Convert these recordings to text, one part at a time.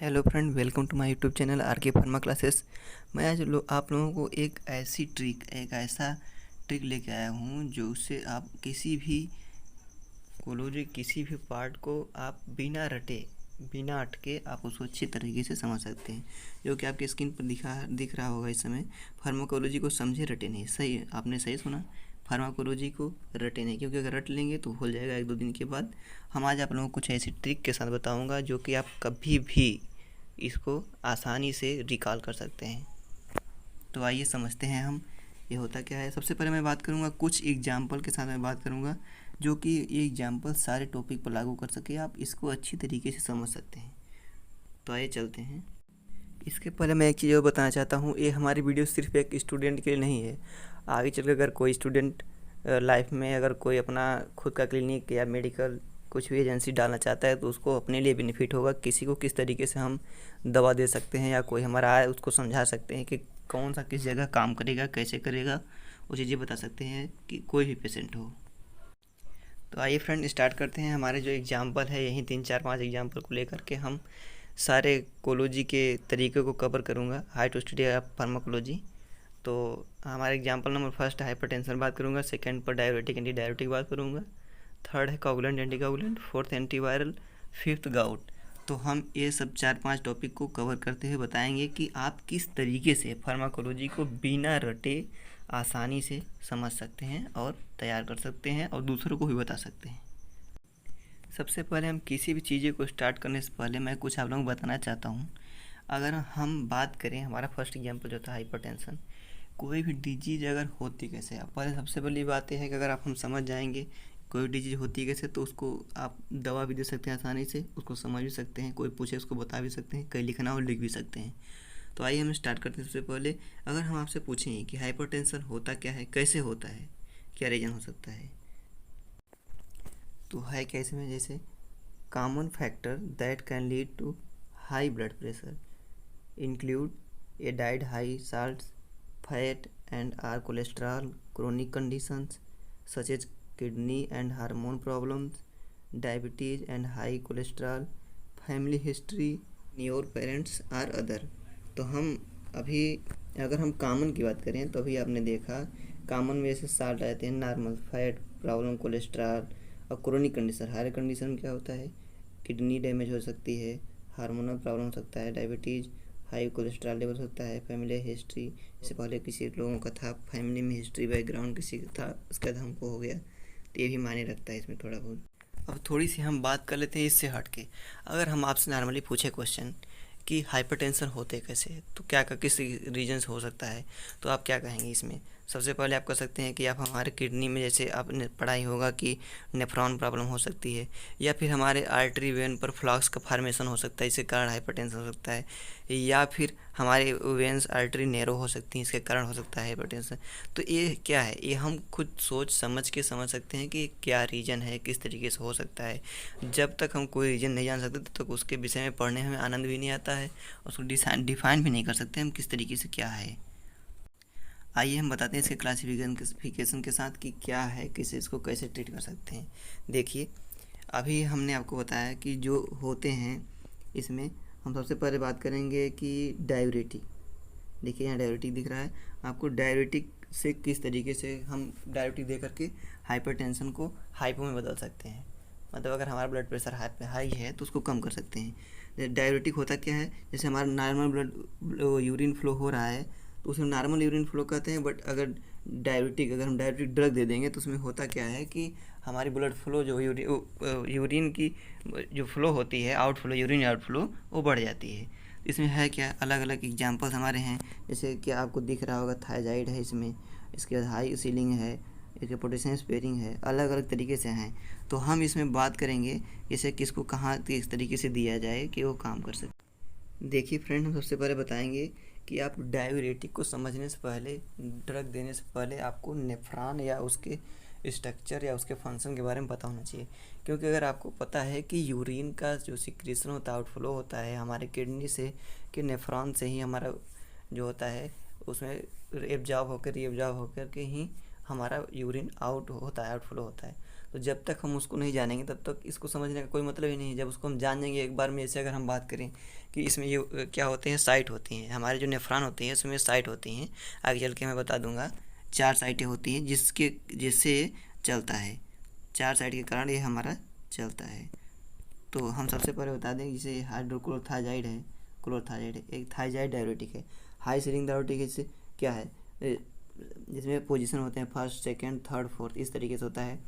Hello friend, welcome to my YouTube channel R K pharma classes. मैं आज आप लोगों को एक ऐसा ट्रिक लेके आया हूँ जो उससे आप किसी भी कोलोजी किसी भी पार्ट को आप बिना रटे बिना अटके आप उसको अच्छी तरीके से समझ सकते हैं। जो कि आपकी स्क्रीन पर दिख रहा होगा इस समय। फार्माकोलॉजी को समझे रटे नहीं, सही आपने सही सुना, फार्माकोलॉजी को रटे नहीं, क्योंकि अगर रट लेंगे तो भूल जाएगा एक दो दिन के बाद। हम आज आप लोगों को कुछ ऐसी ट्रिक के साथ बताऊंगा जो कि आप कभी भी इसको आसानी से रिकॉल कर सकते हैं। तो आइए समझते हैं हम ये होता क्या है। सबसे पहले मैं बात करूँगा कुछ एग्जाम्पल के साथ मैं बात करूँगा जो कि ये एग्जाम्पल सारे टॉपिक पर लागू कर सके, आप इसको अच्छी तरीके से समझ सकते हैं। तो आइए चलते हैं। इसके पहले मैं एक चीज़ और बताना चाहता हूँ, ये हमारी वीडियो सिर्फ एक स्टूडेंट के लिए नहीं है। आगे चलकर अगर कोई स्टूडेंट लाइफ में अगर कोई अपना खुद का क्लिनिक या मेडिकल कुछ भी एजेंसी डालना चाहता है तो उसको अपने लिए बेनिफिट होगा। किसी को किस तरीके से हम दवा दे सकते हैं या कोई हमारा आए उसको समझा सकते हैं कि कौन सा किस जगह काम करेगा, कैसे करेगा, वो चीज़ें बता सकते हैं कि कोई भी पेशेंट हो। तो आइए फ्रेंड स्टार्ट करते हैं। हमारे जो एग्जाम्पल है यहीं 3 4 5 एग्जाम्पल को लेकर के हम सारे कोलोजी के तरीके को कवर करूँगा। How to study of pharmacology. तो हमारे एग्जाम्पल नंबर फर्स्ट हाइपरटेंशन बात करूँगा, सेकंड पर डायबिटिक एंटी डायबिटिक बात करूँगा, थर्ड है coagulant anti coagulant, fourth antiviral, fifth gout. तो हम ये सब 4 5 टॉपिक को कवर करते हुए बताएंगे कि आप किस तरीके से फार्माकोलॉजी को बिना रटे आसानी से समझ सकते हैं और तैयार कर सकते हैं और दूसरों को भी बता सकते हैं। सबसे पहले हम किसी भी चीज़ें को स्टार्ट करने से पहले मैं कुछ आप लोगों को बताना चाहता हूँ। अगर हम बात करें, हमारा फर्स्ट एग्जाम्पल जो था हाइपरटेंशन, कोई भी डिजीज अगर होती कैसे है, पहले सबसे पहली बात यह है कि अगर आप हम समझ जाएंगे कोई डिजीज होती कैसे तो उसको आप दवा भी दे सकते हैं आसानी से, उसको समझ भी सकते हैं, कोई पूछे उसको बता भी सकते हैं, कहीं लिखना हो लिख भी सकते हैं। तो आइए हम स्टार्ट करते हैं। सबसे पहले अगर हम आपसे पूछें कि हाइपरटेंशन होता क्या है, कैसे होता है, क्या रीज़न हो सकता है, तो है कैसे में जैसे common factor that can lead to high blood pressure include a diet high salts, fat and or cholesterol, chronic conditions such as kidney and hormone problems, diabetes and high cholesterol, family history, your parents or other। तो हम अभी अगर हम common की बात करें तो अभी आपने देखा कॉमन में जैसे साल्ट आते हैं, नॉर्मल फैट प्रॉब्लम, कोलेस्ट्रॉल और क्रोनिक कंडीशन। हर कंडीशन क्या होता है, किडनी डैमेज हो सकती है, हार्मोनल प्रॉब्लम हो सकता है, डायबिटीज़, हाई कोलेस्ट्रॉल लेवल होता है, फैमिली हिस्ट्री, इससे पहले किसी लोगों का था फैमिली में हिस्ट्री बैकग्राउंड किसी का था, उसके बाद हमको हो गया, तो ये भी मायने रखता है इसमें थोड़ा बहुत। अब थोड़ी सी हम बात कर लेते हैं इससे हट के। अगर हम आपसे नॉर्मली पूछे क्वेश्चन कि हाइपरटेंशन होते कैसे, तो क्या किस रीजन से हो सकता है, तो आप क्या कहेंगे इसमें। सबसे पहले आप कह सकते हैं कि आप हमारे किडनी में, जैसे आपने पढ़ाई होगा कि नेफ्रॉन प्रॉब्लम हो सकती है, या फिर हमारे आर्टरी वेन पर फ्लॉक्स का फॉर्मेशन हो सकता है, इसके कारण हाइपरटेंशन हो सकता है, या फिर हमारे वेंस आर्टरी नैरो हो सकती हैं, इसके कारण हो सकता है हाइपरटेंशन। तो ये क्या है, ये हम खुद सोच समझ के समझ सकते हैं कि क्या रीज़न है, किस तरीके से हो सकता है। जब तक हम कोई रीज़न नहीं जान सकते तब तक उसके विषय में पढ़ने में आनंद भी नहीं आता है, उसको डिफाइन भी नहीं कर सकते हम किस तरीके से क्या है। आइए हम बताते हैं इसके क्लासिफिकेशन के साथ कि क्या है, किसे इसको कैसे ट्रीट कर सकते हैं। देखिए, अभी हमने आपको बताया कि जो होते हैं इसमें हम सबसे पहले बात करेंगे कि डायबिटिक। देखिए यहाँ डायबिटिक दिख रहा है आपको। डायबिटिक से किस तरीके से हम डायबिटिक दे करके हाइपरटेंशन को हाइपो में बदल सकते हैं, मतलब अगर हमारा ब्लड प्रेशर हाई है तो उसको कम कर सकते हैं। डायबिटिक होता क्या है, जैसे हमारा नॉर्मल ब्लड यूरिन फ्लो हो रहा है तो उसमें नॉर्मल यूरिन फ्लो कहते हैं, बट अगर हम डायबिटिक ड्रग दे देंगे तो उसमें होता क्या है कि हमारी ब्लड फ्लो जो यूरिन की जो फ्लो होती है, आउटफ्लो, यूरिन आउटफ्लो, वो बढ़ जाती है। इसमें है क्या, अलग अलग एग्जांपल्स हमारे हैं, जैसे कि आपको दिख रहा होगा थायराइड है इसमें, इसके बाद हाई सीलिंग है, इसके पोटेशियम स्पेयरिंग है, अलग अलग तरीके से हैं। तो हम इसमें बात करेंगे जैसे किसको कहाँ किस तरीके से दिया जाए कि वो काम कर सके। देखिए फ्रेंड, हम सबसे पहले बताएंगे कि आप डायबिटिक को समझने से पहले, ड्रग देने से पहले आपको नेफ्रॉन या उसके स्ट्रक्चर या उसके फंक्शन के बारे में पता होना चाहिए। क्योंकि अगर आपको पता है कि यूरिन का जो सिक्रीशन होता है, आउटफ्लो होता है हमारे किडनी से, कि नेफ्रॉन से ही हमारा जो होता है उसमें एब्जॉर्ब होकर रीएब्जॉर्ब होकर के ही हमारा यूरिन आउट होता है, आउटफ्लो होता है। तो जब तक हम उसको नहीं जानेंगे तब तक इसको समझने का कोई मतलब ही नहीं है। जब उसको हम जान जाएंगे एक बार में, जैसे अगर हम बात करें कि इसमें ये क्या होते हैं, साइट होती हैं, हमारे जो नेफ्रॉन होती हैं उसमें साइट होती हैं, आगे चल के मैं बता दूंगा। 4 साइटें होती हैं जिससे चलता है, 4 साइट के कारण ये हमारा चलता है। तो हम सबसे पहले बता दें, जैसे हाइड्रोक्लोरोथाजाइड है, क्लोरोथाजाइड है, एक थाइजाइड डायरेटिक है। हाई सीलिंग डायरेटिक इससे क्या है, जिसमें पोजीशन होते हैं फर्स्ट, सेकंड, थर्ड, फोर्थ, इस तरीके से होता है।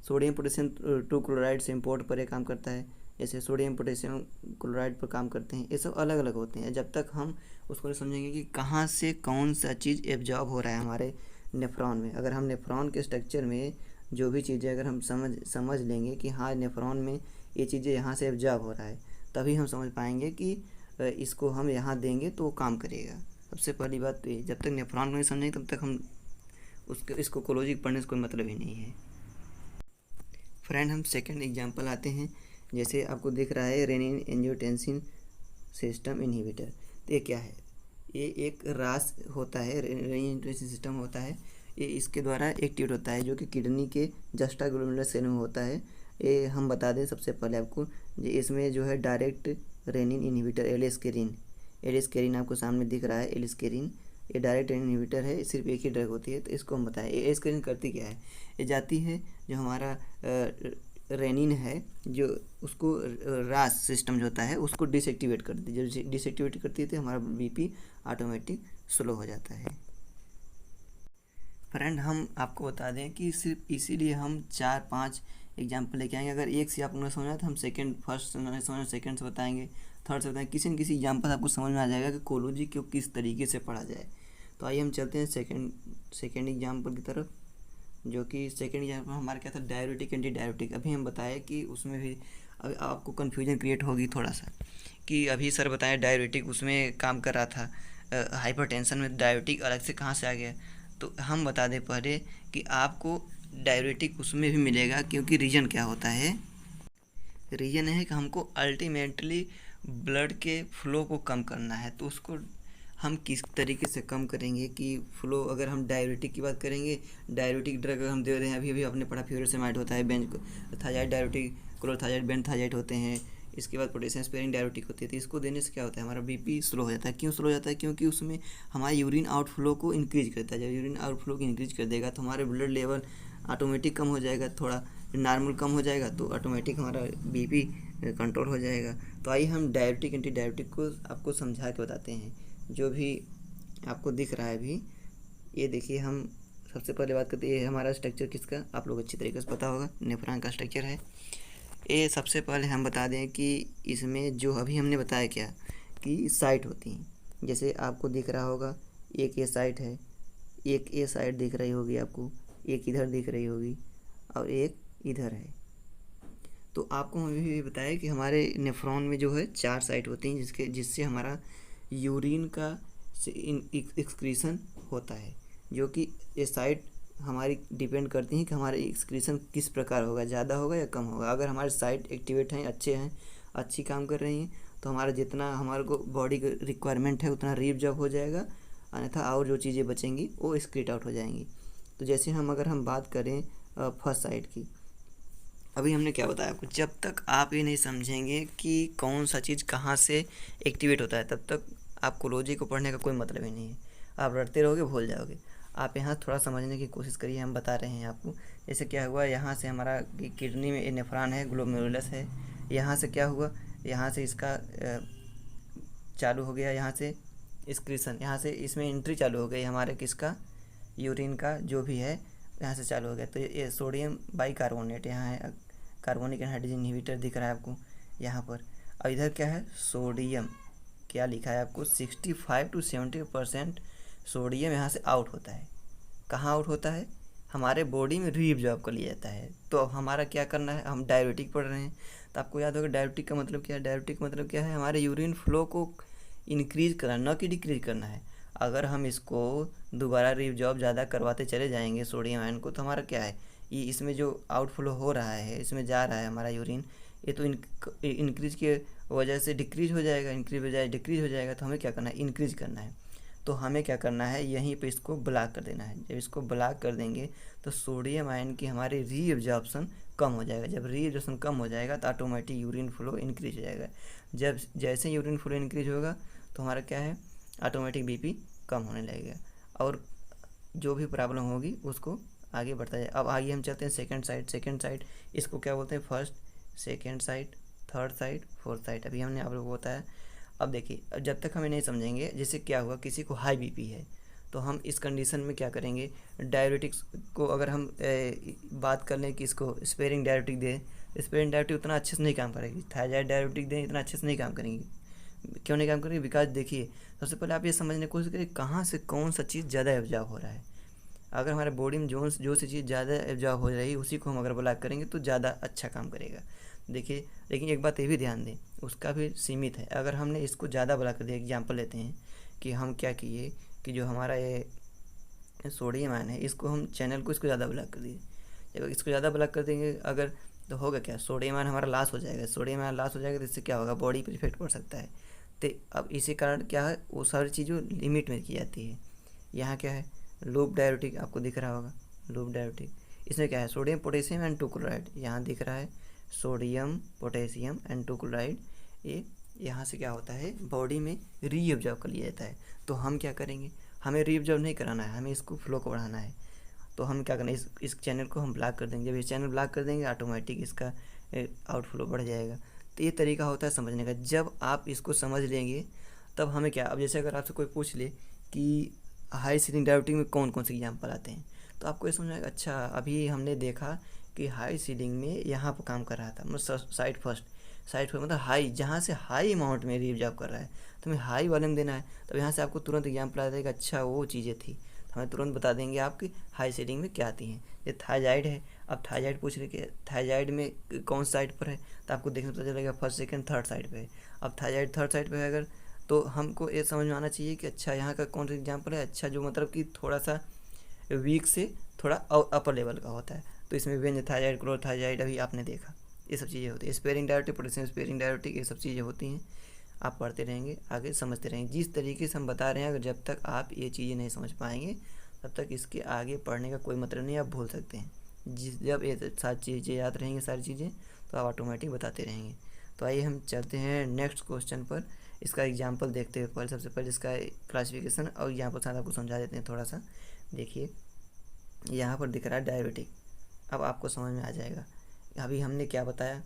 सोडियम पोटेशियम 2 क्लोराइड से इम्पोर्ट पर ये काम करता है, जैसे सोडियम पोटेशियम क्लोराइड पर काम करते हैं। ये सब अलग अलग होते हैं। जब तक हम उसको नहीं समझेंगे कि कहाँ से कौन सा चीज़ एब्जॉर्ब हो रहा है हमारे नेफ्रॉन में, अगर हम नेफ्रॉन के स्ट्रक्चर में जो भी चीज़ें अगर हम समझ लेंगे कि हाँ नेफ्रॉन में ये चीज़ें यहाँ से एब्जॉर्ब हो रहा है, तभी हम समझ पाएंगे कि इसको हम यहाँ देंगे तो वो काम करेगा। सबसे पहली बात तो ये, जब तक नेफ्रॉन को नहीं समझेंगे तब तक हम इसको कोलोजी पढ़ने से कोई मतलब ही नहीं है। फ्रेंड, हम सेकंड एग्जांपल आते हैं। जैसे आपको दिख रहा है रेनिन एंजियोटेंसिन सिस्टम इनहिबिटर। तो ये क्या है, ये एक रास होता है, रेनिन एंजियोटेंसिन सिस्टम होता है। ये इसके द्वारा एक्टिवेट होता है, जो कि किडनी के जस्टा ग्लोमेरुलर सेल में होता है। ये हम बता दें सबसे पहले आपको, इसमें जो है डायरेक्ट रेनिन इनहिबिटर एलिस्केरिन आपको सामने दिख रहा है, एलिस्केरिन। ये डायरेक्ट रेनिन इनहिबिटर है, सिर्फ एक ही ड्रग होती है। तो इसको हम बताएं, एलिस्केरिन करती क्या है, ये जाती है जो हमारा रेनिन है, जो उसको रास सिस्टम जो होता है उसको डिसएक्टिवेट कर देती है। जब डिसएक्टिवेट करती है तो हमारा बीपी ऑटोमेटिक स्लो हो जाता है। फ्रेंड, हम आपको बता दें कि सिर्फ इसीलिए हम 4-5 एग्जाम्पल लेके आएंगे। अगर एक से आपको नहीं समझना तो हम फर्स्ट से नहीं समझना, सेकंड से बताएंगे, थर्ड से बताएंगे, किसी न किसी एग्जाम्पल आपको समझ में आ जाएगा कि कोलोजी को किस तरीके से पढ़ा जाए। तो आइए हम चलते हैं सेकेंड एग्जाम्पल की तरफ, जो कि सेकेंड एग्जाम्पल हमारा क्या था, डायरेटिक एंटी डायरेटिक। अभी हम बताए कि उसमें भी अब आपको कन्फ्यूजन क्रिएट होगी थोड़ा सा, कि अभी सर बताएं डायरेटिक उसमें काम कर रहा था, हाइपरटेंशन में डायरेटिक अलग से कहाँ से आ गया। तो हम बता दें पहले कि आपको डायरेटिक उसमें भी मिलेगा, क्योंकि रीजन क्या होता है, रीजन है कि हमको अल्टीमेटली ब्लड के फ्लो को कम करना है। तो उसको हम किस तरीके से कम करेंगे कि फ्लो, अगर हम डायरेटिक की बात करेंगे, डायरेटिक ड्रग अगर हम दे रहे हैं, अभी आपने पढ़ा फ्यूरासेमाइड होता है, थाइजाइड डायरेटिक, क्लोरोथाइजाइड, बेंथाइजाइड होते हैं। इसके बाद पोटेशियम स्पेयरिंग डायरेटिक होती है। तो इसको देने से क्या होता है, हमारा बीपी स्लो हो जाता है। क्यों स्लो हो जाता है, क्योंकि उसमें हमारे यूरिन आउटफ्लो को इंक्रीज करता है। जब यूरिन आउटफ्लो को इंक्रीज कर देगा तो हमारे ब्लड लेवल ऑटोमेटिक कम हो जाएगा, थोड़ा नॉर्मल कम हो जाएगा, तो ऑटोमेटिक हमारा बीपी कंट्रोल हो जाएगा। तो आइए हम डायरेटिक एंटी डायरेटिक को आपको समझा के बताते हैं। जो भी आपको दिख रहा है अभी, ये देखिए, हम सबसे पहले बात करते हैं, ये हमारा स्ट्रक्चर किसका आप लोग अच्छी तरीके से पता होगा, नेफ्रॉन का स्ट्रक्चर है। ये सबसे पहले हम बता दें कि इसमें जो अभी हमने बताया क्या, कि साइट होती हैं। जैसे आपको दिख रहा होगा, एक ये साइट है, एक ये साइट दिख रही होगी आपको, एक इधर दिख रही होगी और एक इधर है। तो आपको हम भी बताया कि हमारे नेफ्रॉन में जो है 4 साइट होती हैं, जिससे हमारा यूरिन का एक्सक्रीशन होता है, जो कि ये साइट हमारी डिपेंड करती हैं कि हमारा एक्सक्रीशन किस प्रकार होगा, ज़्यादा होगा या कम होगा। अगर हमारे साइट एक्टिवेट हैं, अच्छी काम कर रही हैं, तो हमारा जितना हमारे को बॉडी का रिक्वायरमेंट है उतना रीअब्जॉर्ब हो जाएगा, अन्यथा और जो चीज़ें बचेंगी वो एक्सक्रीट आउट हो जाएंगी। तो जैसे अगर हम बात करें फर्स्ट साइट की, अभी हमने क्या बताया आपको, जब तक आप ये नहीं समझेंगे कि कौन सा चीज़ कहाँ से एक्टिवेट होता है, तब तक आप कोलोजी को पढ़ने का कोई मतलब ही नहीं है। आप रटते रहोगे, भूल जाओगे। आप यहाँ थोड़ा समझने की कोशिश करिए, हम बता रहे हैं आपको। जैसे क्या हुआ, यहाँ से हमारा किडनी में नेफ्रॉन है, ग्लोमेरुलस है, यहाँ से क्या हुआ, यहाँ से इसका चालू हो गया, यहाँ से एक्सक्रीशन, यहाँ से इसमें एंट्री चालू हो गई हमारे किसका, यूरिन का जो भी है, यहाँ से चालू हो गया। तो ये सोडियम बाइकार्बोनेट यहाँ है, कार्बोनिक एनहाइड्रोजन इनहिबिटर दिख रहा है आपको यहाँ पर। और इधर क्या है, सोडियम, क्या लिखा है आपको, 65 to 70% सोडियम यहाँ से आउट होता है। कहाँ आउट होता है, हमारे बॉडी में रीअब्जॉर्ब कर लिया जाता है। तो अब हमारा क्या करना है, हम डायरेटिक पढ़ रहे हैं, तो आपको याद होगा डायरेटिक का मतलब क्या है। डायरेटिक मतलब क्या है, हमारे यूरिन फ्लो को इंक्रीज करना, न कि डिक्रीज करना है। अगर हम इसको दोबारा रीअब्जॉर्ब ज़्यादा करवाते चले जाएंगे सोडियम आयन को, तो हमारा क्या है, ये इसमें जो आउटफ्लो हो रहा है, इसमें जा रहा है हमारा यूरिन, ये तो इंक्रीज के वजह से डिक्रीज हो जाएगा, इंक्रीज हो जाए डिक्रीज हो जाएगा। तो हमें क्या करना है, इंक्रीज करना है। तो हमें क्या करना है, यहीं पे इसको ब्लॉक कर देना है। जब इसको ब्लॉक कर देंगे तो सोडियम आयन की हमारी रीअब्जॉर्प्शन कम हो जाएगा। जब रीअब्जॉर्प्शन कम हो जाएगा तो ऑटोमेटिक यूरिन फ्लो इंक्रीज हो जाएगा। जब जैसे यूरिन फ्लो इंक्रीज होगा तो हमारा क्या है, ऑटोमेटिक बीपी कम होने लगेगा और जो भी प्रॉब्लम होगी उसको आगे बढ़ता जाए। अब आगे हम चलते हैं सेकंड साइड इसको क्या बोलते हैं, first, second side, third side, fourth side. अभी हमने आप लोगों को बताया। अब देखिए, अब जब तक हमें नहीं समझेंगे, जैसे क्या हुआ, किसी को हाई बीपी है तो हम इस कंडीशन में क्या करेंगे, डायबिटिक्स को अगर हम बात कर लें कि इसको स्पेयरिंग डायबिटिक दें, स्पेयरिंग डायबिटिक उतना अच्छे से नहीं काम करेगी। थायराइड डायबिटिक दें, इतना अच्छे से नहीं काम करेंगी। क्यों नहीं काम करेगी? बिकॉज देखिए, सबसे पहले आप ये समझने की कोशिश करिए कहाँ से कौन सा चीज़ ज़्यादा एब्जॉर्ब हो रहा है। अगर हमारे बॉडी में जो सी चीज़ ज़्यादा एब्जॉर्ब हो रही है उसी को हम अगर ब्लॉक करेंगे तो ज़्यादा अच्छा काम करेगा। देखिए, लेकिन एक बात ये भी ध्यान दें, उसका भी सीमित है। अगर हमने इसको ज़्यादा ब्लॉक कर दिया, एग्जाम्पल लेते हैं कि हम क्या किए कि जो हमारा ये सोडियम आयन है इसको हम चैनल को इसको ज़्यादा ब्लॉक कर दिए। जब इसको ज़्यादा ब्लॉक कर देंगे अगर, तो होगा क्या, सोडियम आयन हमारा लॉस हो जाएगा। सोडियम आयन लॉस हो जाएगा तो इससे क्या होगा, बॉडी पर इफेक्ट पड़ सकता है। तो अब इसी कारण क्या है, वो सारी चीज़ों लिमिट में की जाती है। यहाँ क्या है, लूप डायबिटिक आपको दिख रहा होगा, लूप डायबिटिक। इसमें क्या है, सोडियम पोटेशियम एंड 2 क्लोराइड। यहाँ दिख रहा है सोडियम पोटेशियम एंड 2 क्लोराइड। ये यहाँ से क्या होता है, बॉडी में रीअब्जॉर्ब कर लिया जाता है। तो हम क्या करेंगे, हमें रीअब्जॉर्ब नहीं कराना है, हमें इसको फ्लो को बढ़ाना है। तो हम क्या करना है, इस चैनल को हम ब्लॉक कर देंगे। जब इस चैनल ब्लॉक कर देंगे ऑटोमेटिक इसका आउटफ्लो बढ़ जाएगा। तो ये तरीका होता है समझने का। जब आप इसको समझ लेंगे तब हमें क्या, अब जैसे अगर आपसे कोई पूछ ले कि हाई सीलिंग डायबिटिक में कौन कौन से एग्जाम्पल आते हैं, तो आपको ये समझ आएगा, अच्छा अभी हमने देखा कि हाई सीलिंग में यहाँ पर काम कर रहा था, मतलब साइड फर्स्ट मतलब हाई, जहाँ से हाई अमाउंट में रीअब्जॉर्ब कर रहा है तो हमें हाई वाले में देना है। तो यहाँ से आपको तुरंत एग्जाम्पल आ जाएगा, अच्छा वो चीज़ें थी, तो हमें तुरंत बता देंगे आपकी हाई सीलिंग में क्या आती हैं। ये थायराइड है, अब थायराइड पूछ रहे कि थायराइड में कौन साइड पर है, तो आपको देखने पता चलेगा फर्स्ट सेकंड थर्ड साइड पे है। अब थायराइड थर्ड साइड पे है अगर, तो हमको ये समझ में आना चाहिए कि अच्छा यहाँ का कौन सा एग्जाम्पल है, अच्छा जो मतलब कि थोड़ा सा वीक से थोड़ा अपर लेवल का होता है। तो इसमें बेंज थायराइड, क्लोरोथायराइड अभी आपने देखा, ये सब चीज़ें होती है। Sparing diabetic, potassium sparing diabetic, ये सब चीज़ें होती हैं। आप पढ़ते रहेंगे, आगे समझते रहेंगे। जिस तरीके से हम बता रहे हैं, अगर जब तक आप ये चीज़ें नहीं समझ पाएंगे तब तक इसके आगे पढ़ने का कोई मतलब नहीं, आप भूल सकते हैं। जब ये सारी चीज़ें याद रहेंगी, सारी चीज़ें, तो आप ऑटोमेटिक बताते रहेंगे। तो आइए हम चलते हैं नेक्स्ट क्वेश्चन पर। इसका एग्जाम्पल देखते हुए पहले, सबसे पहले इसका क्लासिफिकेशन और एग्जाम्पल साथ आपको समझा देते हैं थोड़ा सा। देखिए, यहाँ पर दिख रहा है डायबिटिक, अब आपको समझ में आ जाएगा। अभी हमने क्या बताया,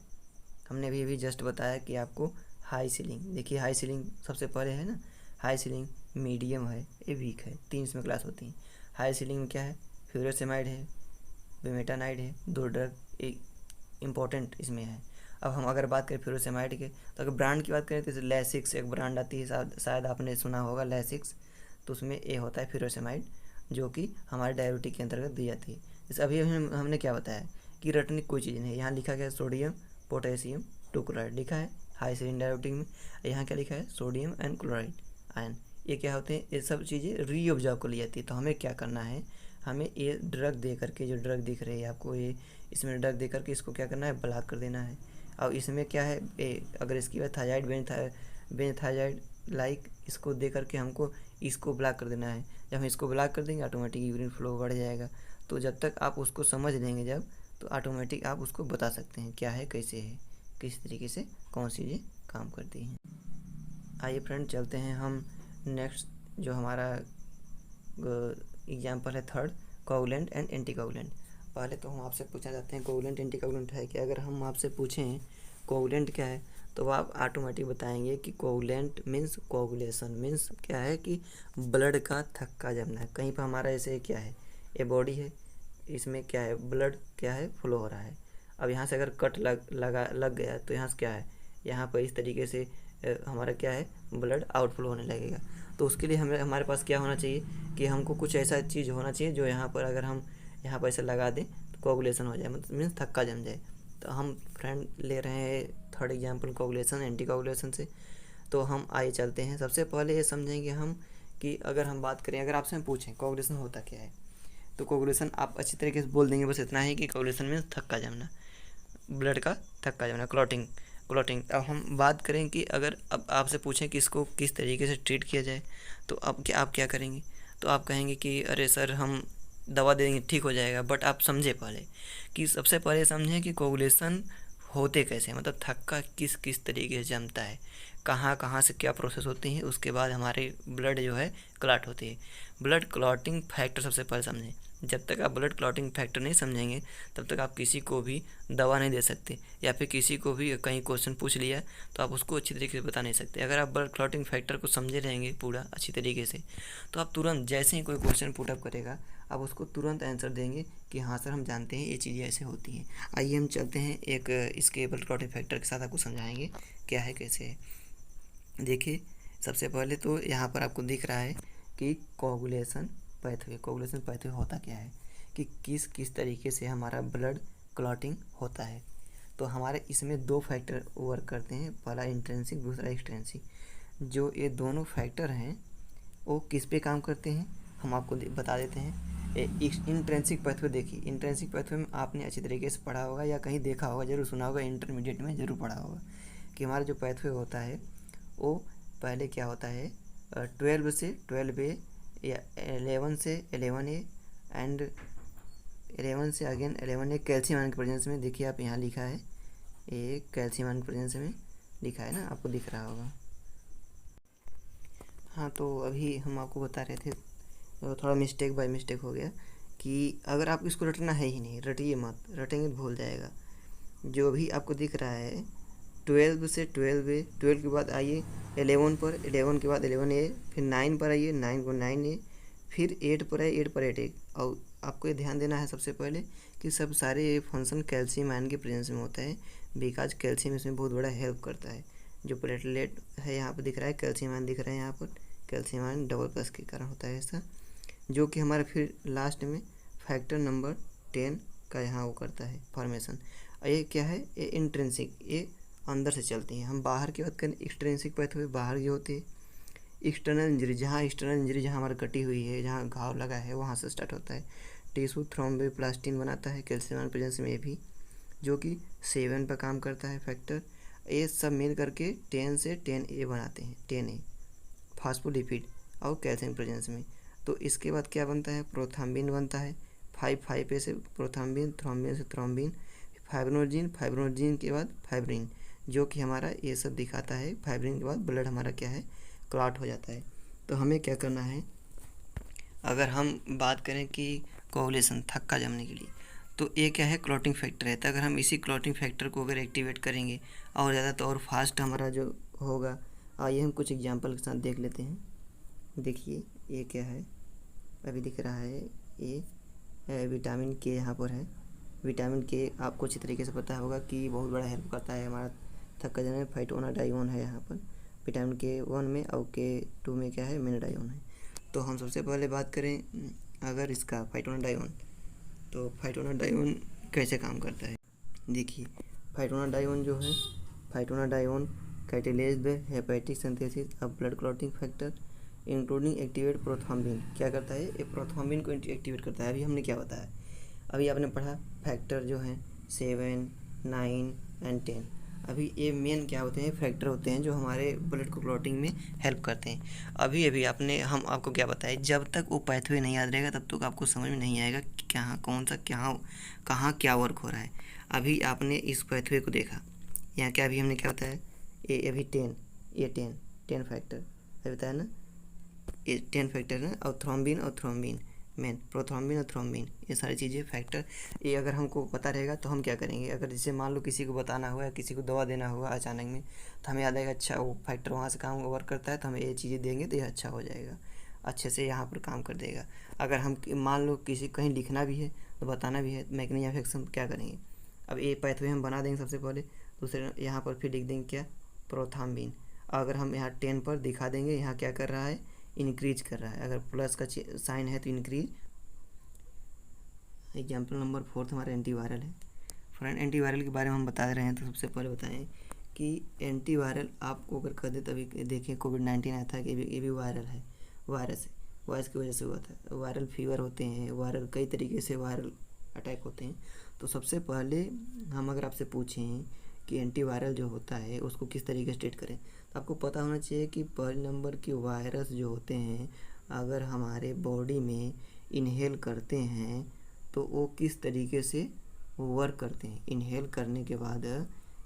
हमने अभी जस्ट बताया कि आपको हाई सीलिंग, देखिए हाई सीलिंग सबसे पहले है ना, हाई सीलिंग, मीडियम है, ये वीक है, 3 इसमें क्लास होती हैं। हाई सीलिंग में क्या है, फ्यूरासेमाइड है, बेमेटानाइड है, 2 ड्रग एक इम्पोर्टेंट इसमें है। अब हम अगर बात करें फ्यूरासेमाइड के, तो अगर ब्रांड की बात करें तो लैसिक्स एक ब्रांड आती है, शायद आपने सुना होगा लैसिक्स। तो उसमें ए होता है फ्यूरासेमाइड, जो कि हमारे डायबिटिक के अंतर्गत दी जाती है। जैसे अभी हमने क्या बताया कि रटने की कोई चीज़ नहीं है। यहाँ लिखा गया सोडियम पोटेशियम 2 क्लोराइड लिखा है हाई सीलिंग डायबिटिक में। यहाँ क्या लिखा है, सोडियम एंड क्लोराइड आयन। ये क्या होते हैं, ये सब चीज़ें रीअब्जॉर्ब कर ली जाती है। तो हमें क्या करना है, हमें ये ड्रग दे करके, जो ड्रग दिख रही है आपको, ये इसमें ड्रग दे करके इसको क्या करना है, ब्लॉक कर देना है। अब इसमें क्या है, अगर इसकी बात थायराइड, बेनथायराइड लाइक, इसको दे करके हमको इसको ब्लॉक कर देना है। जब हम इसको ब्लॉक कर देंगे ऑटोमेटिक यूरिन फ्लो बढ़ जाएगा। तो जब तक आप उसको समझ लेंगे जब, तो ऑटोमेटिक आप उसको बता सकते हैं क्या है, कैसे है, किस तरीके से कौन सी चीज़ें काम करती हैं। आइए फ्रेंड, चलते हैं हम नेक्स्ट, जो हमारा एग्जाम्पल है थर्ड, कोगुलेंट एंड एंटीकोगुलेंट। पहले तो हम आपसे पूछना चाहते हैं कोगुलेंट एंटीकोगुलेंट है क्या। अगर हम आपसे पूछें कोगुलेंट क्या है, तो आप ऑटोमेटिक बताएंगे कि कोगुलेंट मीन्स कोगुलेशन, मीन्स क्या है कि ब्लड का थक्का जमना है। कहीं पर हमारा ऐसे क्या है, ये बॉडी है, इसमें क्या है, ब्लड क्या है, फ्लो हो रहा है। अब यहाँ से अगर कट लग गया तो यहाँ से क्या है, यहाँ पर इस तरीके से हमारा क्या है, ब्लड आउटफ्लो होने लगेगा। तो उसके लिए हमारे पास क्या होना चाहिए कि हमको कुछ ऐसा चीज़ होना चाहिए जो यहाँ पर अगर हम यहाँ पर ऐसे लगा दें तो कोगुलेशन हो जाए, मतलब मीन्स थक्का जम जाए। तो हम फ्रेंड ले रहे हैं third example coagulation anti coagulation से। तो हम आइए चलते हैं। सबसे पहले ये समझेंगे हम कि अगर हम बात करें, अगर आपसे हम पूछें कोगुलेशन होता क्या है, तो कोगुलेशन आप अच्छी तरीके से बोल देंगे, बस इतना ही कि कोगुलेशन मीन्स थक्का जमना, ब्लड का थक्का जमना, क्लॉटिंग। क्लॉटिंग। अब हम बात करें कि अगर अब आपसे पूछें कि इसको किस तरीके से ट्रीट किया जाए, तो अब क्या आप क्या करेंगे? तो आप कहेंगे कि अरे सर हम दवा दे देंगे ठीक हो जाएगा। बट आप समझे पहले कि सबसे पहले समझें कि कोगुलेशन होते कैसे हैं, मतलब थक्का किस किस तरीके से जमता है, कहाँ कहाँ से क्या प्रोसेस होती है, उसके बाद हमारे ब्लड जो है क्लॉट होती है। ब्लड क्लॉटिंग फैक्टर सबसे पहले समझें। जब तक आप ब्लड क्लॉटिंग फैक्टर नहीं समझेंगे तब तक आप किसी को भी दवा नहीं दे सकते, या फिर किसी को भी कहीं क्वेश्चन पूछ लिया तो आप उसको अच्छी तरीके से बता नहीं सकते। अगर आप ब्लड क्लॉटिंग फैक्टर को समझे रहेंगे पूरा अच्छी तरीके से, तो आप तुरंत जैसे ही कोई क्वेश्चन पुटअप करेगा आप उसको तुरंत आंसर देंगे कि हाँ सर हम जानते हैं ये चीज़ें ऐसे होती हैं। आइए हम चलते हैं एक इसके ब्लड क्लॉटिंग फैक्टर के साथ आपको समझाएंगे क्या है कैसे है। देखिए सबसे पहले तो यहाँ पर आपको दिख रहा है कि कोगुलेशन पैथवे। कोगुलेशन पैथवे होता क्या है कि किस किस तरीके से हमारा ब्लड क्लॉटिंग होता है। तो हमारे इसमें दो फैक्टर वर्क करते हैं, पहला इंट्रिंसिक दूसरा एक्सट्रिंसिक। जो ये दोनों फैक्टर हैं वो किस पे काम करते हैं हम आपको बता देते हैं। इंट्रिंसिक पैथवे देखिए, इंट्रिंसिक पैथवे में आपने अच्छी तरीके से पढ़ा होगा या कहीं देखा होगा, जरूर सुना होगा, इंटरमीडिएट में ज़रूर पढ़ा होगा कि हमारा जो पैथवे होता है वो पहले क्या होता है 12 से 12A या 11 से 11A एंड 11 से अगेन 11A कैल्शियम आयन के प्रेजेंस में। देखिए आप यहाँ लिखा है ये कैल्शियम आयन के प्रेजेंस में लिखा है ना, आपको दिख रहा होगा। हाँ तो अभी हम आपको बता रहे थे, थोड़ा मिस्टेक बाय मिस्टेक हो गया कि अगर आप इसको रटना है ही नहीं, रटिए मत, रटेंगे तो भूल जाएगा। जो भी आपको दिख रहा है 12 से 12A, 12 के बाद आइए 11 पर, 11 के बाद 11A, फिर 9 पर आइए, 9 को 9A, फिर 8 पर आइए, 8 पर 8A। और आपको ये ध्यान देना है सबसे पहले कि सब सारे ये फंक्शन कैल्शियम आयन के प्रेजेंस में होता है, बिकॉज कैल्शियम इसमें बहुत बड़ा हेल्प करता है। जो प्लेटलेट है यहाँ पर दिख रहा है, कैल्शियम आयन दिख रहा है यहाँ पर, कैल्शियम आयन डबल प्लस के कारण होता है ऐसा, जो कि हमारा फिर लास्ट में फैक्टर नंबर 10 का यहाँ वो करता है फॉर्मेशन। ये क्या है, ये इंट्रिंसिक, ये अंदर से चलती हैं। हम बाहर की बात करें एक्सट्रिंसिक पैथवे बाहर की होती है। एक्सटर्नल इंजरी, जहाँ एक्सटर्नल इंजरी जहाँ हमारी कटी हुई है, जहाँ घाव लगा है, वहाँ से स्टार्ट होता है। टिश्यू थ्रोम्बोप्लास्टिन बनाता है कैल्शियम आयन प्रेजेंस में, ये भी जो कि 7 पर काम करता है फैक्टर। ये सब मिल करके 10 से 10A बनाते हैं, 10A फास्फोलिपिड और कैल्शियम प्रेजेंस में। तो इसके बाद क्या बनता है, प्रोथ्राम्बिन बनता है, 5A से प्रोथ्राम्बिन, थ्रोम्बिन से थ्रोम्बिन, फाइब्रिनोजिन, फाइब्रिनोजिन के बाद फाइब्रिन, जो कि हमारा ये सब दिखाता है। फाइब्रिन के बाद ब्लड हमारा क्या है, क्लॉट हो जाता है। तो हमें क्या करना है, अगर हम बात करें कि कोगुलेशन थक्का जमने के लिए, तो ये क्या है, क्लॉटिंग फैक्टर है। तो अगर हम इसी क्लॉटिंग फैक्टर को अगर एक्टिवेट करेंगे और ज़्यादा तो और फास्ट हमारा जो होगा। आइए हम कुछ एग्जांपल के साथ देख लेते हैं। देखिए ये क्या है, अभी दिख रहा है ये विटामिन के यहाँ पर है। विटामिन के आपको अच्छी तरीके से पता होगा कि बहुत बड़ा हेल्प करता है हमारा थक्का जमने में। फाइटोनाडाइओन है यहाँ पर विटामिन के 1 में, और के 2 में क्या है, मेनाडाइओन है। तो हम सबसे पहले बात करें अगर इसका फाइटोनाडाइओन, तो फाइटोनाडाइओन कैसे काम करता है। देखिए फाइटोनाडाइओन जो है, phytonadione catalyses the hepatic synthesis of blood clotting factor including activate prothrombin. क्या करता है, ये प्रोथ्रोम्बिन को एक्टिवेट करता है। अभी हमने क्या बताया, अभी आपने पढ़ा फैक्टर जो हैं 7, 9 एंड 10। अभी ये मेन क्या होते हैं, फैक्टर होते हैं जो हमारे ब्लड को क्लॉटिंग में हेल्प करते हैं। अभी अभी हम आपको क्या बताएं, जब तक वो पैथवे नहीं याद रहेगा तब तक आपको समझ में नहीं आएगा कि कहाँ कौन सा कहाँ क्या वर्क हो रहा है। अभी आपने इस पैथवे को देखा, यहाँ क्या अभी हमने क्या बताया, ये अभी 10, ये 10 फैक्टर अभी बताया ना, ये 10 फैक्टर है, और थ्रोम्बिन मेन, प्रोथ्रोम्बिन और थ्रोम्बिन, ये सारी चीज़ें फैक्टर। ये अगर हमको पता रहेगा तो हम क्या करेंगे, अगर जैसे मान लो किसी को बताना हुआ या किसी को दवा देना हुआ अचानक में, तो हमें याद आएगा अच्छा वो फैक्टर वहाँ से काम वर्क करता है, तो हमें ये चीज़ें देंगे तो ये अच्छा हो जाएगा, अच्छे से यहाँ पर काम कर देगा। अगर हम मान लो किसी कहीं लिखना भी है तो बताना भी है मैकेनिज्म ऑफ एक्शन, क्या करेंगे, अब ये पैथवे हम बना देंगे सबसे पहले। दूसरे यहाँ पर फिर लिख देंगे क्या, प्रोथ्रोम्बिन। अगर हम यहाँ 10 पर दिखा देंगे, यहाँ क्या कर रहा है, इंक्रीज कर रहा है। अगर प्लस का साइन है तो इंक्रीज। एग्जाम्पल नंबर 4 हमारा एंटीवायरल है। फ्रेंड एंटीवायरल के बारे में हम बता रहे हैं, तो सबसे पहले बताएं कि एंटीवायरल आपको अगर कर दे, तभी देखें कोविड-19 आया था, ये भी वायरल है, वायरस है, वायरस की वजह से हुआ था। वायरल फीवर होते हैं, वायरल कई तरीके से वायरल अटैक होते हैं। तो सबसे पहले हम अगर आपसे पूछें कि एंटीवायरल जो होता है उसको किस तरीके से ट्रीट करें। तो आपको पता होना चाहिए कि पहले नंबर की वायरस जो होते हैं अगर हमारे बॉडी में इनहेल करते हैं तो वो किस तरीके से वर्क करते हैं, इनहेल करने के बाद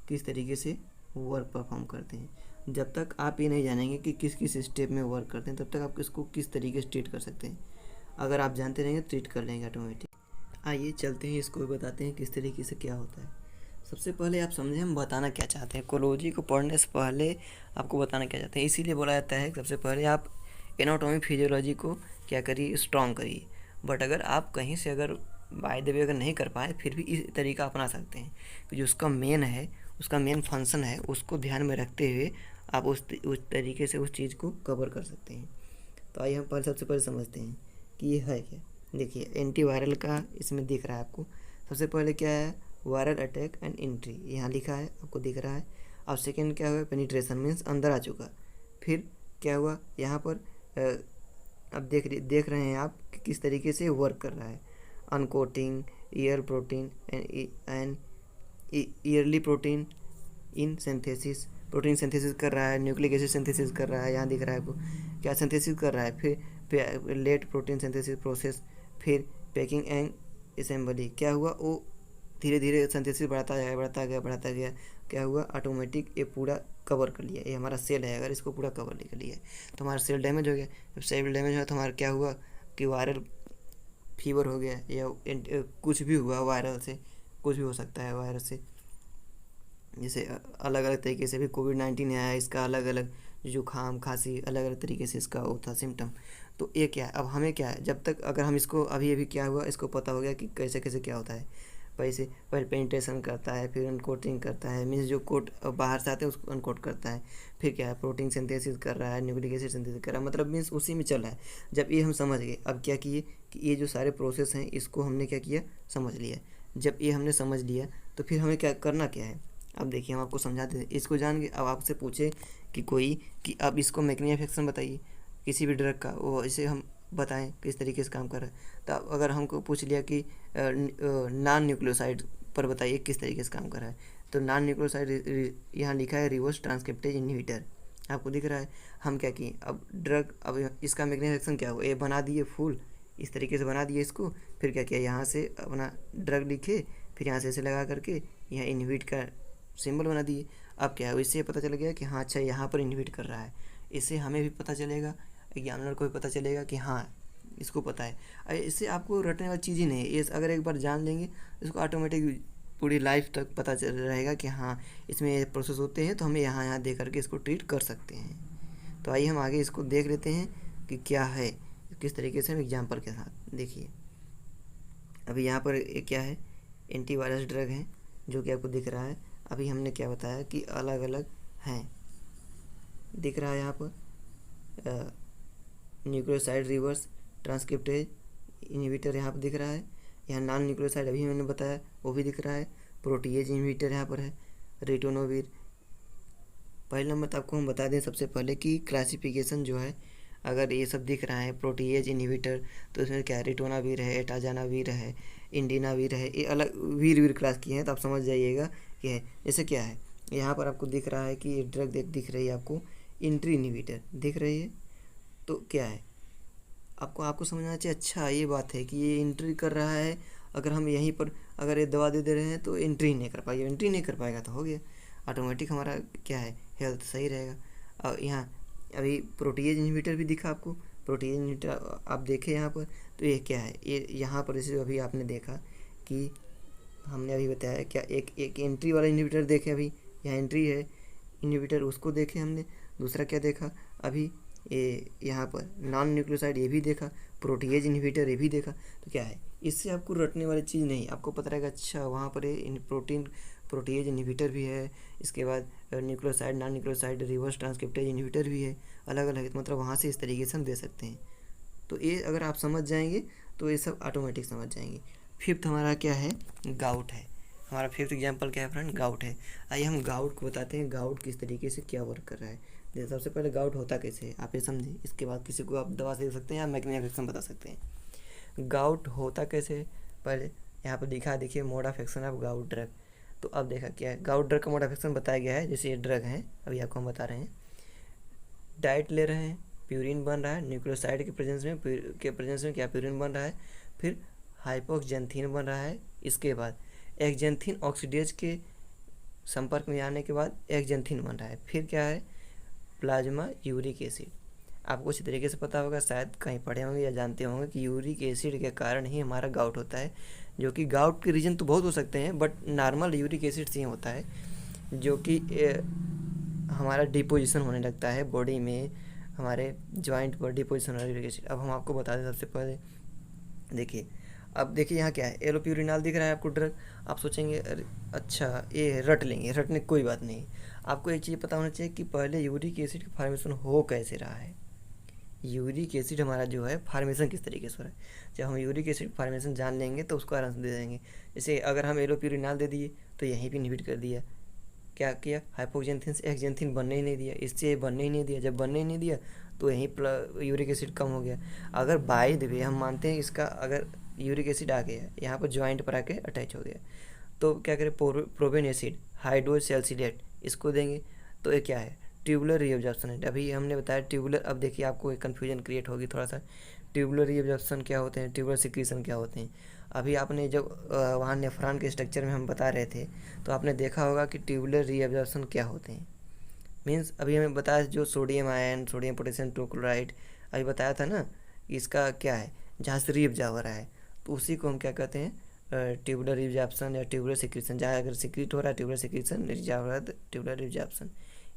किस तरीके से वर्क परफॉर्म करते हैं। जब तक आप ये नहीं जानेंगे कि किस किस स्टेप में वर्क करते हैं तब तक आप इसको किस तरीके से ट्रीट कर सकते हैं। अगर आप जानते रहेंगे ट्रीट कर लेंगे ऑटोमेटिक। आइए चलते हैं, इसको भी बताते हैं किस तरीके से क्या होता है। सबसे पहले आप समझें हम बताना क्या चाहते हैं। कोलॉजी को पढ़ने से पहले आपको बताना क्या चाहते हैं, इसीलिए बोला जाता है सबसे पहले आप एनाटॉमी फिजियोलॉजी को क्या करिए, स्ट्रॉन्ग करिए। बट अगर आप कहीं से अगर बाय द वे अगर नहीं कर पाए फिर भी इस तरीका अपना सकते हैं कि जो उसका मेन है, उसका मेन फंक्शन है, उसको ध्यान में रखते हुए आप उस तरीके से उस चीज़ को कवर कर सकते हैं। तो आइए हम सबसे पहले समझते हैं कि ये है क्या। देखिए एंटीवायरल का इसमें दिख रहा है आपको। सबसे पहले क्या है, वायरल अटैक एंड एंट्री, यहाँ लिखा है आपको दिख रहा है। अब सेकेंड क्या हुआ, पेनिट्रेशन मीन्स अंदर आ चुका। फिर क्या हुआ यहाँ पर अब देख रहे हैं आप कि किस तरीके से वर्क कर रहा है। Uncoating, ear protein and early protein in synthesis, protein synthesis कर रहा है, न्यूक्लिक एसिड सिंथेसिस कर रहा है, यहाँ दिख रहा है आपको क्या सिंथेसिस कर रहा है। फिर लेट प्रोटीन सिंथेसिस प्रोसेस, फिर पैकिंग एंड असेंबली। क्या हुआ, वो धीरे धीरे सिंथेसिस बढ़ाता गया। क्या हुआ, ऑटोमेटिक ये पूरा कवर कर लिया। ये हमारा सेल है, अगर इसको पूरा कवर कर लिया तो हमारा सेल डैमेज हो गया। जब सेल डैमेज हुआ तो हमारा क्या हुआ कि वायरल फीवर हो गया या कुछ भी हुआ वायरल से, कुछ भी हो सकता है वायरस से। जैसे अलग अलग तरीके से भी कोविड-19 आया, इसका अलग अलग जुकाम खांसी अलग अलग तरीके से इसका वो था सिम्टम। तो ये क्या है, अब हमें क्या है, जब तक अगर हम इसको अभी क्या हुआ इसको पता हो गया कि कैसे कैसे क्या होता है। पहले पेनिट्रेशन करता है, फिर अनकोटिंग करता है, मीन्स जो कोट बाहर से आते हैं उसको अनकोट करता है। फिर क्या है, प्रोटीन सिंथेसिस कर रहा है, न्यूक्लिक एसिड सिंथेसिस कर रहा है, मतलब मीन्स उसी में चल रहा है। जब ये हम समझ गए, अब क्या किए कि ये जो सारे प्रोसेस हैं इसको हमने क्या किया, समझ लिया। जब ये हमने समझ लिया तो फिर हमें क्या करना क्या है। अब देखिए हम आपको समझाते हैं, इसको जान के अब आपसे पूछे कि कोई कि अब इसको मैकेनिज्म ऑफ एक्शन बताइए किसी भी ड्रग का, वो इसे हम बताएं किस तरीके से काम कर रहा है। तो अगर हमको पूछ लिया कि नॉन न्यूक्लियोसाइड पर बताइए किस तरीके से काम कर रहा है, तो नॉन न्यूक्लियोसाइड यहाँ लिखा है रिवर्स ट्रांसक्रिप्टेज इनहिबिटर, आपको दिख रहा है। हम क्या किए, अब ड्रग, अब इसका मैकेनिज्म ऑफ एक्शन क्या हुआ, ये बना दिए फुल इस तरीके से बना दिए इसको। फिर क्या किया, यहाँ से अपना ड्रग लिखे, फिर यहाँ से ऐसे लगा करके यहाँ इनहिबिट का सिंबल बना दिए। अब क्या है, इससे पता चल गया कि हाँ अच्छा यहाँ पर इनहिबिट कर रहा है। इससे हमें भी पता चलेगा, एग्जामिनर को भी पता चलेगा कि हाँ इसको पता है। इससे आपको रटने वाली चीज़ ही नहीं है, ये अगर एक बार जान लेंगे इसको ऑटोमेटिक पूरी लाइफ तक पता चल रहेगा कि हाँ इसमें ये प्रोसेस होते हैं, तो हमें यहाँ दे करके इसको ट्रीट कर सकते हैं। तो आइए हम आगे इसको देख लेते हैं कि क्या है, किस तरीके से हम एग्जाम्पल के साथ। देखिए अभी यहाँ पर क्या है, एंटीवायरस ड्रग है जो कि आपको दिख रहा है। अभी हमने क्या बताया कि अलग अलग हैं, दिख रहा है यहाँ पर न्यूक्लियोसाइड रिवर्स ट्रांसक्रिप्टेज इनहिबिटर यहाँ पर दिख रहा है। यहाँ नॉन न्यूक्लियोसाइड अभी मैंने बताया वो भी दिख रहा है। प्रोटीएज इनहिबिटर यहाँ पर है, रिटोनोविर। पहले नंबर तो आपको हम बता दें सबसे पहले कि क्लासिफिकेशन जो है, अगर ये सब दिख रहा है प्रोटीएज इनहिबिटर, तो इसमें क्या है, रिटोनाविर है, एटाजानाविर है, इंडिनाविर है, ये अलग वीर क्लास की हैं, तो आप समझ जाइएगा कि है। जैसे क्या है, यहाँ पर आपको दिख रहा है कि ये ड्रग दिख रही है आपको, एंट्री इनहिबिटर दिख रही है। तो क्या है, आपको समझना चाहिए, अच्छा ये बात है कि ये एंट्री कर रहा है। अगर हम यहीं पर अगर ये दवा दे रहे हैं तो एंट्री नहीं कर पाएगा, एंट्री नहीं कर पाएगा तो हो गया, ऑटोमेटिक हमारा क्या है, हेल्थ सही रहेगा। और यहाँ अभी प्रोटीएज इनहिबिटर भी दिखा आपको, प्रोटीएज इनहिबिटर आप देखें यहाँ पर, तो ये क्या है, ये यहाँ पर जैसे अभी आपने देखा कि हमने अभी बताया क्या, एक एंट्री वाला इनहिबिटर देखे, अभी यहाँ एंट्री है इनहिबिटर उसको देखे हमने। दूसरा क्या देखा अभी, ये यहाँ पर नॉन न्यूक्लियोसाइड ये भी देखा, प्रोटीएज इनहिबिटर ये भी देखा। तो क्या है, इससे आपको रटने वाली चीज़ नहीं, आपको पता रहेगा अच्छा वहाँ पर प्रोटीएज इनहिबिटर भी है, इसके बाद nucleoside non nucleoside reverse transcriptase inhibitor भी है, अलग अलग, मतलब वहाँ से इस तरीके से हम दे सकते हैं। तो ये अगर आप समझ जाएंगे तो ये सब ऑटोमेटिक समझ जाएंगे। फिफ्थ हमारा क्या है, गाउट है। हमारा फिफ्थ एग्जाम्पल क्या है फ्रेंड, गाउट है। आइए हम गाउट को बताते हैं, गाउट किस तरीके से क्या वर्क कर रहा है। जैसे सबसे पहले गाउट होता कैसे है आप ये समझिए, इसके बाद किसी को आप दवा से दे सकते हैं या मैकेनिज्म ऑफ एक्शन बता सकते हैं। गाउट होता कैसे, पहले यहाँ पर दिखा देखिए, mode of action of gout drug. तो अब देखा क्या है, गाउट ड्रग का मोड ऑफ एक्शन बताया गया है। जैसे ये ड्रग है, अभी आपको हम बता रहे हैं, डाइट ले रहे हैं, प्यूरिन बन रहा है, न्यूक्लियोसाइड के प्रेजेंस में क्या प्यूरिन बन रहा है, फिर हाइपोक्जेंथीन बन रहा है। इसके बाद एक्जेंथीन ऑक्सीडेज के संपर्क में आने के बाद एक्जेंथीन बन रहा है। फिर क्या है, प्लाज्मा यूरिक एसिड। आपको अच्छी तरीके से पता होगा, शायद कहीं पढ़े होंगे या जानते होंगे कि यूरिक एसिड के कारण ही हमारा गाउट होता है, जो कि गाउट के रीजन तो बहुत हो सकते हैं, बट नॉर्मल यूरिक एसिड से ही होता है, जो कि हमारा डिपोजिशन होने लगता है बॉडी में, हमारे जॉइंट पर डिपोजिशन हो रहा है यूरिक एसिड। अब हम आपको बता दें सबसे पहले, देखिए अब देखिए यहाँ क्या है, एलोप्यूरिनाल दिख रहा है आपको ड्रग। आप सोचेंगे अरे अच्छा ये रट लेंगे, रटने की कोई बात नहीं। आपको एक चीज़ पता होना चाहिए कि पहले यूरिक एसिड का फॉर्मेशन हो कैसे रहा है, यूरिक एसिड हमारा जो है फॉर्मेशन किस तरीके से हो रहा है। जब हम यूरिक एसिड फॉर्मेशन जान लेंगे तो उसको आराम से दे देंगे। जैसे अगर हम एलोप्यूरिनाल दे दिए तो यहीं भी इनहिबिट कर दिया, क्या किया, हाइपोक्जेंथिन से एक्जेंथिन बनने ही नहीं दिया, इससे बनने ही नहीं दिया। जब बनने ही नहीं दिया तो यहीं यूरिक एसिड कम हो गया। अगर बाय द वे हम मानते हैं इसका, अगर यूरिक एसिड आ गया यहाँ पर जॉइंट पर आके अटैच हो गया, तो क्या करें, प्रोबेन एसिड हाइड्रोसेल्सिलेट इसको देंगे, तो ये क्या है, ट्यूबुलर रीअब्जॉर्प्शन है। अभी हमने बताया ट्यूबुलर, अब देखिए आपको एक कन्फ्यूजन क्रिएट होगी थोड़ा सा, ट्यूबुलर रीअब्जॉर्प्शन क्या होते हैं, ट्यूबुलर सिक्रीशन क्या होते हैं। अभी आपने जब वहाँ नेफ्रॉन के स्ट्रक्चर में हम बता रहे थे तो आपने देखा होगा कि ट्यूबुलर रीअब्जॉर्प्शन क्या होते हैं। मीन्स अभी हमें बताया जो सोडियम आयन, सोडियम पोटेशियम टोक्लोराइड अभी बताया था ना, इसका क्या है, जहाँ से रीअब्जॉर्ब हो रहा है, तो उसी को हम क्या कहते हैं, ट्यूबुलर रीअब्जॉर्प्शन या ट्यूबुलर सिक्रीशन। जहाँ अगर सिक्रीट हो रहा है ट्यूबुलर सिक्रीशन, रिजॉर्ब हो रहा है तो ट्यूबुलर रीअब्जॉर्प्शन।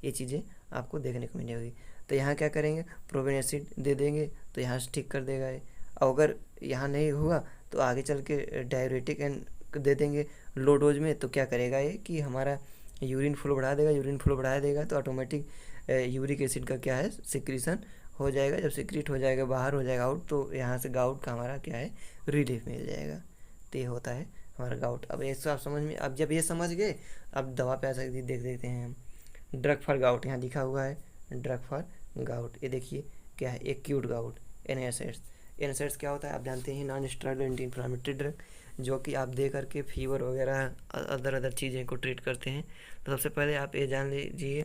ये चीज़ें आपको देखने को मिलेगी। तो यहाँ क्या करेंगे, प्रोबेन एसिड दे देंगे तो यहाँ से ठीक कर देगा ये। और अगर यहाँ नहीं हुआ तो आगे चल के डाययूरेटिक एंड दे देंगे लो डोज में, तो क्या करेगा ये कि हमारा यूरिन फ्लो बढ़ा देगा। यूरिन फ्लो बढ़ा देगा तो ऑटोमेटिक यूरिक एसिड का क्या है, सिक्रीशन हो जाएगा। जब सिक्रीट हो जाएगा, बाहर हो जाएगा आउट, तो यहाँ से गाउट का हमारा क्या है, रिलीफ मिल जाएगा। तो ये होता है हमारा गाउट। अब ये आप समझ में, अब जब ये समझ गए, अब दवा पे आ सकती देख देते हैं हम। ड्रग फॉर गाउट यहाँ लिखा हुआ है, ड्रग फॉर गाउट, ये देखिए क्या है, एक्यूट गाउट। एनएसएड्स, एनएसएड्स क्या होता है आप जानते हैं, non steroidal anti inflammatory drug, जो कि आप दे करके फीवर वगैरह अदर चीज़ें को ट्रीट करते हैं। तो सबसे पहले आप ये जान लीजिए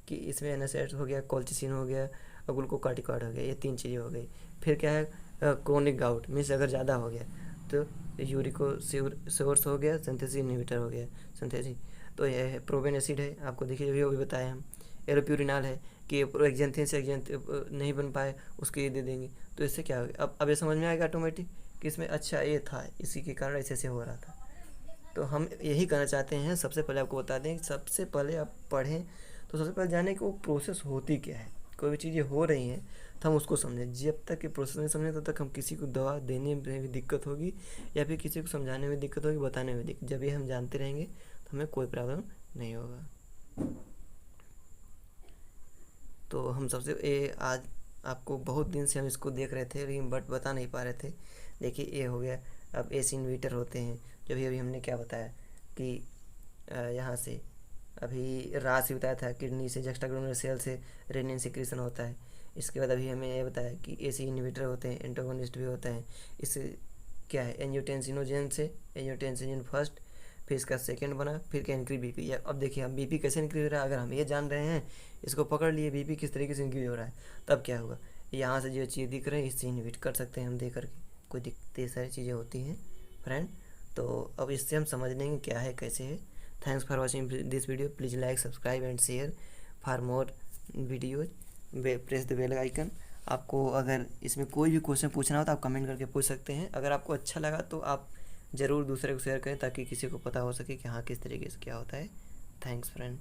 कि इसमें एनएसएड्स हो गया, कोल्चिसिन हो गया और ग्लूकोकार्टिकॉइड हो गया, ये 3 चीज़ें हो गई। फिर क्या है, क्रोनिक गाउट मीन्स अगर ज़्यादा हो गया तो यूरिको सोर्स हो गया, सिंथेसिस इनहिबिटर हो गया, सिंथेसिस। तो यह है प्रोबेन एसिड है, आपको देखिए अभी बताया हम। एलोप्यूरिनाल है कि एक्जेंथिन से नहीं बन पाए, उसके ये दे देंगे। तो इससे क्या होगा, अब ये समझ में आएगा ऑटोमेटिक कि इसमें अच्छा ये था, इसी के कारण ऐसे हो रहा था। तो हम यही कहना चाहते हैं, सबसे पहले आपको बता दें, सबसे पहले आप पढ़ें तो सबसे पहले जाने कि वो प्रोसेस होती क्या है। कोई भी चीज़ें हो रही हैं तो हम उसको समझें। जब तक ये प्रोसेस नहीं समझें तब तक हम किसी को दवा देने में भी दिक्कत होगी, या फिर किसी को समझाने में दिक्कत होगी, बताने में दिक्कत। जब ये हम जानते रहेंगे तो हमें कोई प्रॉब्लम नहीं होगा। तो हम सबसे ये आज आपको बहुत दिन से हम इसको देख रहे थे लेकिन बट बता नहीं पा रहे थे। देखिए ये हो गया। अब एसी इन्वीटर होते हैं, जो भी अभी हमने क्या बताया कि यहाँ से अभी रात से बताया था, किडनी से जक्स्टाग्लोमेरुलर सेल से रेनिन सिक्रीशन होता है। इसके बाद अभी हमें ये बताया कि एसी इन्हिबिटर होते हैं, एंटागोनिस्ट भी होता है। इससे क्या है, एंजियोटेंसिनोजन से एंजियोटेंसिन फर्स्ट, फिर इसका सेकंड बना, फिर क्या इंक्रीज बीपी। या अब देखिए हम बीपी कैसे इंक्रीज हो रहा है, अगर हम ये जान रहे हैं, इसको पकड़ लिए बीपी किस तरीके से इंक्रीज हो रहा है, तब क्या होगा, यहाँ से जो चीज़ दिख रही है इससे इन्हिबिट कर सकते हैं हम दे करके। कोई दिक्कत सारी चीज़ें होती हैं फ्रेंड। तो अब इससे हम समझ लेंगे क्या है कैसे है। Thanks for watching this video, please like subscribe and share for more videos, press the bell icon. आपको अगर इसमें कोई भी क्वेश्चन पूछना हो तो आप कमेंट करके पूछ सकते हैं। अगर आपको अच्छा लगा तो आप ज़रूर दूसरे को शेयर करें ताकि किसी को पता हो सके कि हाँ किस तरीके से क्या होता है। Thanks friend.